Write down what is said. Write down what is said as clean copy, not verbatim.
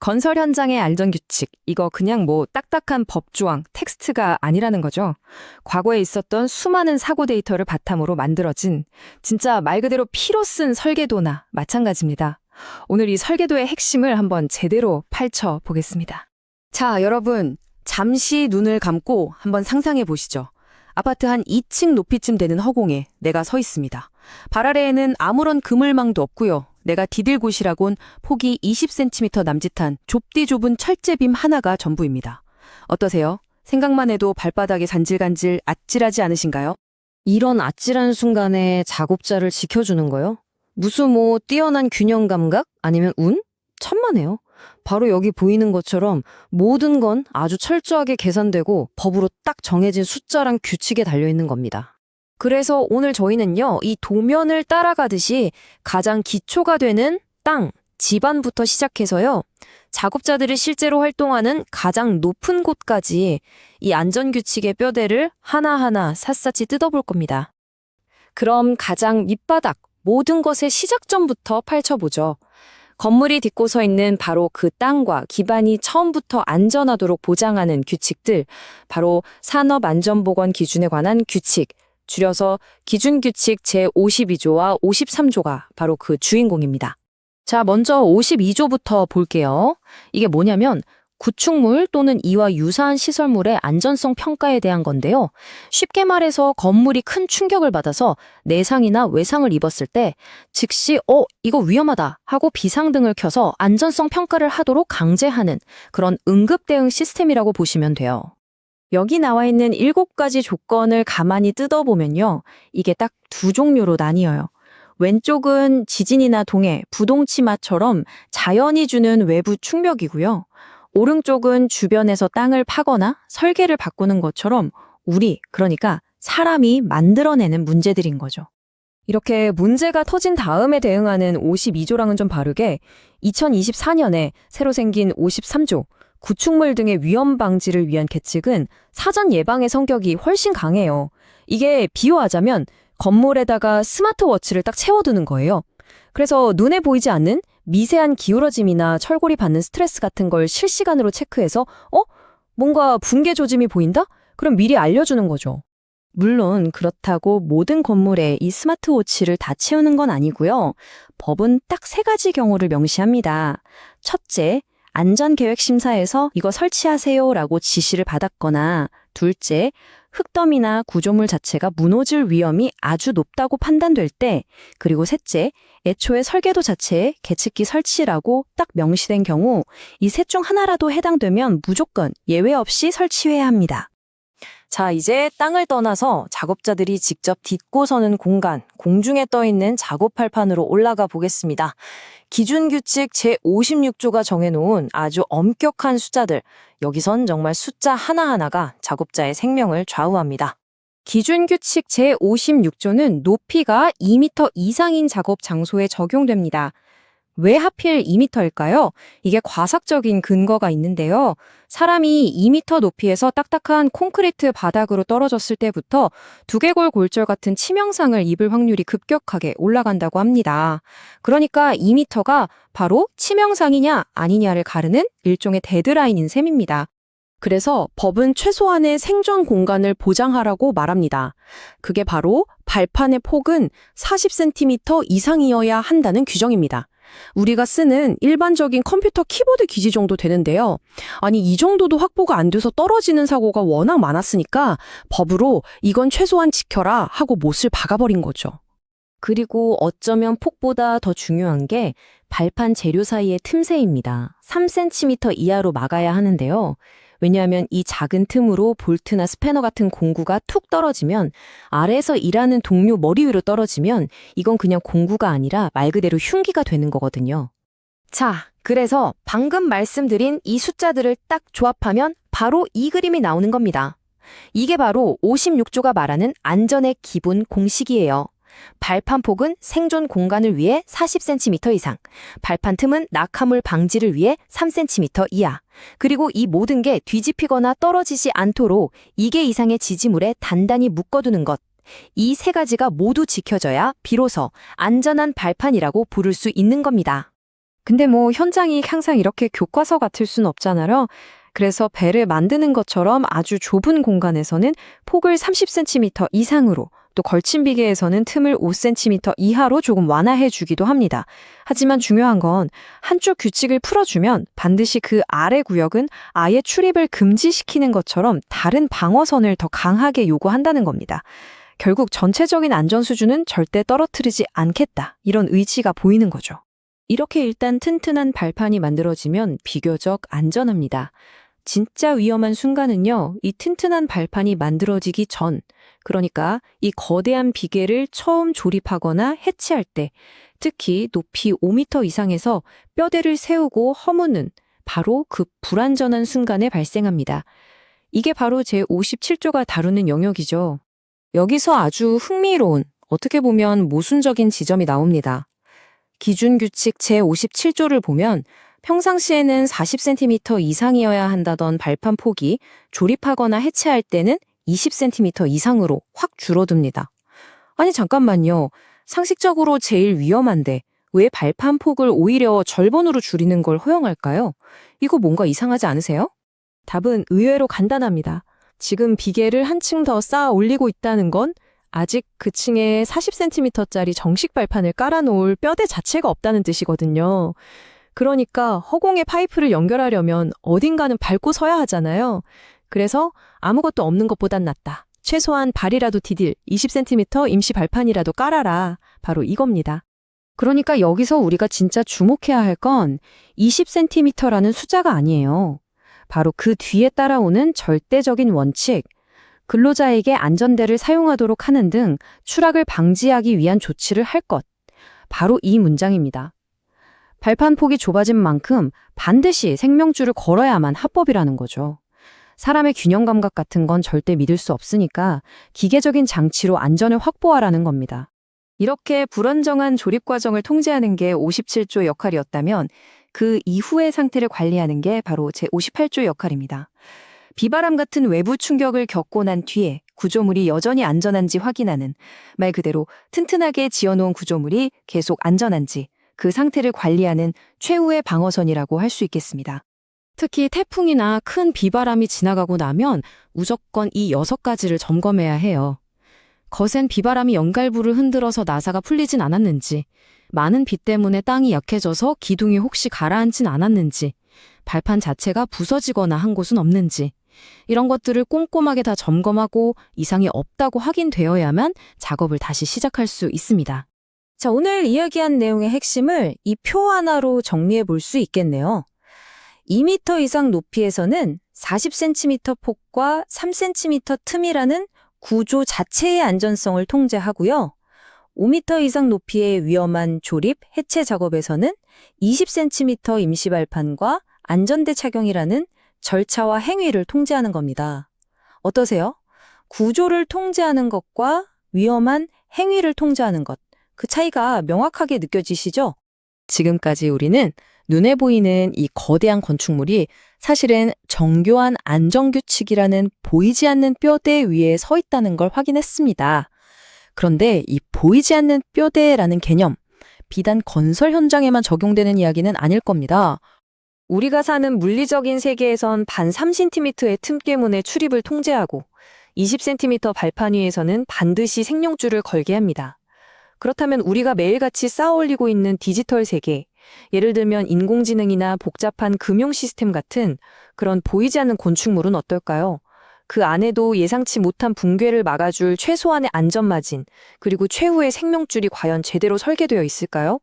건설 현장의 안전규칙, 이거 그냥 뭐 딱딱한 법조항, 텍스트가 아니라는 거죠. 과거에 있었던 수많은 사고 데이터를 바탕으로 만들어진 진짜 말 그대로 피로 쓴 설계도나 마찬가지입니다. 오늘 이 설계도의 핵심을 한번 제대로 파헤쳐 보겠습니다. 자, 여러분, 잠시 눈을 감고 한번 상상해 보시죠. 아파트 한 2층 높이쯤 되는 허공에 내가 서 있습니다. 발 아래에는 아무런 그물망도 없고요. 내가 디딜 곳이라곤 폭이 20cm 남짓한 좁디 좁은 철제빔 하나가 전부입니다. 어떠세요? 생각만 해도 발바닥이 간질간질 아찔하지 않으신가요? 이런 아찔한 순간에 작업자를 지켜주는 거요? 무슨 뛰어난 균형 감각? 아니면 운? 천만에요. 바로 여기 보이는 것처럼 모든 건 아주 철저하게 계산되고 법으로 딱 정해진 숫자랑 규칙에 달려있는 겁니다. 그래서 오늘 저희는요, 이 도면을 따라가듯이 가장 기초가 되는 땅, 지반부터 시작해서요, 작업자들이 실제로 활동하는 가장 높은 곳까지 이 안전규칙의 뼈대를 하나하나 샅샅이 뜯어볼 겁니다. 그럼 가장 밑바닥, 모든 것의 시작점부터 파헤쳐보죠. 건물이 딛고 서 있는 바로 그 땅과 기반이 처음부터 안전하도록 보장하는 규칙들, 바로 산업안전보건 기준에 관한 규칙, 줄여서 기준규칙 제52조와 53조가 바로 그 주인공입니다. 자, 먼저 52조부터 볼게요. 이게 뭐냐면 구축물 또는 이와 유사한 시설물의 안전성 평가에 대한 건데요. 쉽게 말해서 건물이 큰 충격을 받아서 내상이나 외상을 입었을 때 즉시 이거 위험하다 하고 비상등을 켜서 안전성 평가를 하도록 강제하는 그런 응급 대응 시스템이라고 보시면 돼요. 여기 나와 있는 7가지 조건을 가만히 뜯어보면요. 이게 딱 두 종류로 나뉘어요. 왼쪽은 지진이나 동해, 부동치마처럼 자연이 주는 외부 충격이고요. 오른쪽은 주변에서 땅을 파거나 설계를 바꾸는 것처럼 그러니까 사람이 만들어내는 문제들인 거죠. 이렇게 문제가 터진 다음에 대응하는 52조랑은 좀 다르게 2024년에 새로 생긴 53조, 구축물 등의 위험 방지를 위한 계칙은 사전 예방의 성격이 훨씬 강해요. 이게 비유하자면 건물에다가 스마트워치를 딱 채워두는 거예요. 그래서 눈에 보이지 않는 미세한 기울어짐이나 철골이 받는 스트레스 같은 걸 실시간으로 체크해서 뭔가 붕괴 조짐이 보인다? 그럼 미리 알려주는 거죠. 물론 그렇다고 모든 건물에 이 스마트워치를 다 채우는 건 아니고요. 법은 딱 3가지 경우를 명시합니다. 첫째, 안전계획심사에서 이거 설치하세요라고 지시를 받았거나, 둘째, 흙더미나 구조물 자체가 무너질 위험이 아주 높다고 판단될 때, 그리고 셋째, 애초에 설계도 자체에 계측기 설치라고 딱 명시된 경우 이 셋 중 하나라도 해당되면 무조건 예외 없이 설치해야 합니다. 자, 이제 땅을 떠나서 작업자들이 직접 딛고 서는 공간, 공중에 떠있는 작업발판으로 올라가 보겠습니다. 기준규칙 제56조가 정해놓은 아주 엄격한 숫자들, 여기선 정말 숫자 하나하나가 작업자의 생명을 좌우합니다. 기준규칙 제56조는 높이가 2m 이상인 작업 장소에 적용됩니다. 왜 하필 2m일까요? 이게 과학적인 근거가 있는데요. 사람이 2m 높이에서 딱딱한 콘크리트 바닥으로 떨어졌을 때부터 두개골 골절 같은 치명상을 입을 확률이 급격하게 올라간다고 합니다. 그러니까 2m가 바로 치명상이냐 아니냐를 가르는 일종의 데드라인인 셈입니다. 그래서 법은 최소한의 생존 공간을 보장하라고 말합니다. 그게 바로 발판의 폭은 40cm 이상이어야 한다는 규정입니다. 우리가 쓰는 일반적인 컴퓨터 키보드 기지 정도 되는데요. 아니, 이 정도도 확보가 안 돼서 떨어지는 사고가 워낙 많았으니까 법으로 이건 최소한 지켜라 하고 못을 박아버린 거죠. 그리고 어쩌면 폭보다 더 중요한 게 발판 재료 사이의 틈새입니다. 3cm 이하로 막아야 하는데요. 왜냐하면 이 작은 틈으로 볼트나 스패너 같은 공구가 툭 떨어지면, 아래에서 일하는 동료 머리 위로 떨어지면 이건 그냥 공구가 아니라 말 그대로 흉기가 되는 거거든요. 자, 그래서 방금 말씀드린 이 숫자들을 딱 조합하면 바로 이 그림이 나오는 겁니다. 이게 바로 56조가 말하는 안전의 기본 공식이에요. 발판 폭은 생존 공간을 위해 40cm 이상, 발판 틈은 낙하물 방지를 위해 3cm 이하, 그리고 이 모든 게 뒤집히거나 떨어지지 않도록 2개 이상의 지지물에 단단히 묶어두는 것. 이 3가지가 모두 지켜져야 비로소 안전한 발판이라고 부를 수 있는 겁니다. 근데 뭐 현장이 항상 이렇게 교과서 같을 순 없잖아요. 그래서 배를 만드는 것처럼 아주 좁은 공간에서는 폭을 30cm 이상으로, 또 걸친 비계에서는 틈을 5cm 이하로 조금 완화해 주기도 합니다. 하지만 중요한 건 한쪽 규칙을 풀어주면 반드시 그 아래 구역은 아예 출입을 금지시키는 것처럼 다른 방어선을 더 강하게 요구한다는 겁니다. 결국 전체적인 안전 수준은 절대 떨어뜨리지 않겠다, 이런 의지가 보이는 거죠. 이렇게 일단 튼튼한 발판이 만들어지면 비교적 안전합니다. 진짜 위험한 순간은요, 이 튼튼한 발판이 만들어지기 전, 그러니까 이 거대한 비계를 처음 조립하거나 해체할 때, 특히 높이 5m 이상에서 뼈대를 세우고 허무는 바로 그 불안전한 순간에 발생합니다. 이게 바로 제57조가 다루는 영역이죠. 여기서 아주 흥미로운, 어떻게 보면 모순적인 지점이 나옵니다. 기준규칙 제57조를 보면 평상시에는 40cm 이상이어야 한다던 발판 폭이 조립하거나 해체할 때는 20cm 이상으로 확 줄어듭니다. 아니 잠깐만요. 상식적으로 제일 위험한데 왜 발판 폭을 오히려 절반으로 줄이는 걸 허용할까요? 이거 뭔가 이상하지 않으세요? 답은 의외로 간단합니다. 지금 비계를 한층 더 쌓아 올리고 있다는 건 아직 그 층에 40cm짜리 정식 발판을 깔아놓을 뼈대 자체가 없다는 뜻이거든요. 그러니까 허공에 파이프를 연결하려면 어딘가는 밟고 서야 하잖아요. 그래서 아무것도 없는 것보단 낫다. 최소한 발이라도 디딜 20cm 임시 발판이라도 깔아라. 바로 이겁니다. 그러니까 여기서 우리가 진짜 주목해야 할 건 20cm라는 숫자가 아니에요. 바로 그 뒤에 따라오는 절대적인 원칙, 근로자에게 안전대를 사용하도록 하는 등 추락을 방지하기 위한 조치를 할 것. 바로 이 문장입니다. 발판 폭이 좁아진 만큼 반드시 생명줄을 걸어야만 합법이라는 거죠. 사람의 균형 감각 같은 건 절대 믿을 수 없으니까 기계적인 장치로 안전을 확보하라는 겁니다. 이렇게 불안정한 조립 과정을 통제하는 게 57조 역할이었다면 그 이후의 상태를 관리하는 게 바로 제58조 역할입니다. 비바람 같은 외부 충격을 겪고 난 뒤에 구조물이 여전히 안전한지 확인하는, 말 그대로 튼튼하게 지어놓은 구조물이 계속 안전한지 그 상태를 관리하는 최후의 방어선이라고 할 수 있겠습니다. 특히 태풍이나 큰 비바람이 지나가고 나면 무조건 이 6가지를 점검해야 해요. 거센 비바람이 연갈부를 흔들어서 나사가 풀리진 않았는지, 많은 비 때문에 땅이 약해져서 기둥이 혹시 가라앉진 않았는지, 발판 자체가 부서지거나 한 곳은 없는지, 이런 것들을 꼼꼼하게 다 점검하고 이상이 없다고 확인되어야만 작업을 다시 시작할 수 있습니다. 자, 오늘 이야기한 내용의 핵심을 이 표 하나로 정리해 볼 수 있겠네요. 2m 이상 높이에서는 40cm 폭과 3cm 틈이라는 구조 자체의 안전성을 통제하고요. 5m 이상 높이의 위험한 조립, 해체 작업에서는 20cm 임시 발판과 안전대 착용이라는 절차와 행위를 통제하는 겁니다. 어떠세요? 구조를 통제하는 것과 위험한 행위를 통제하는 것, 그 차이가 명확하게 느껴지시죠? 지금까지 우리는 눈에 보이는 이 거대한 건축물이 사실은 정교한 안전규칙이라는 보이지 않는 뼈대 위에 서 있다는 걸 확인했습니다. 그런데 이 보이지 않는 뼈대라는 개념, 비단 건설 현장에만 적용되는 이야기는 아닐 겁니다. 우리가 사는 물리적인 세계에선 반 3cm의 틈깨문의 출입을 통제하고 20cm 발판 위에서는 반드시 생명줄을 걸게 합니다. 그렇다면 우리가 매일같이 쌓아올리고 있는 디지털 세계, 예를 들면 인공지능이나 복잡한 금융 시스템 같은 그런 보이지 않는 건축물은 어떨까요? 그 안에도 예상치 못한 붕괴를 막아줄 최소한의 안전마진, 그리고 최후의 생명줄이 과연 제대로 설계되어 있을까요?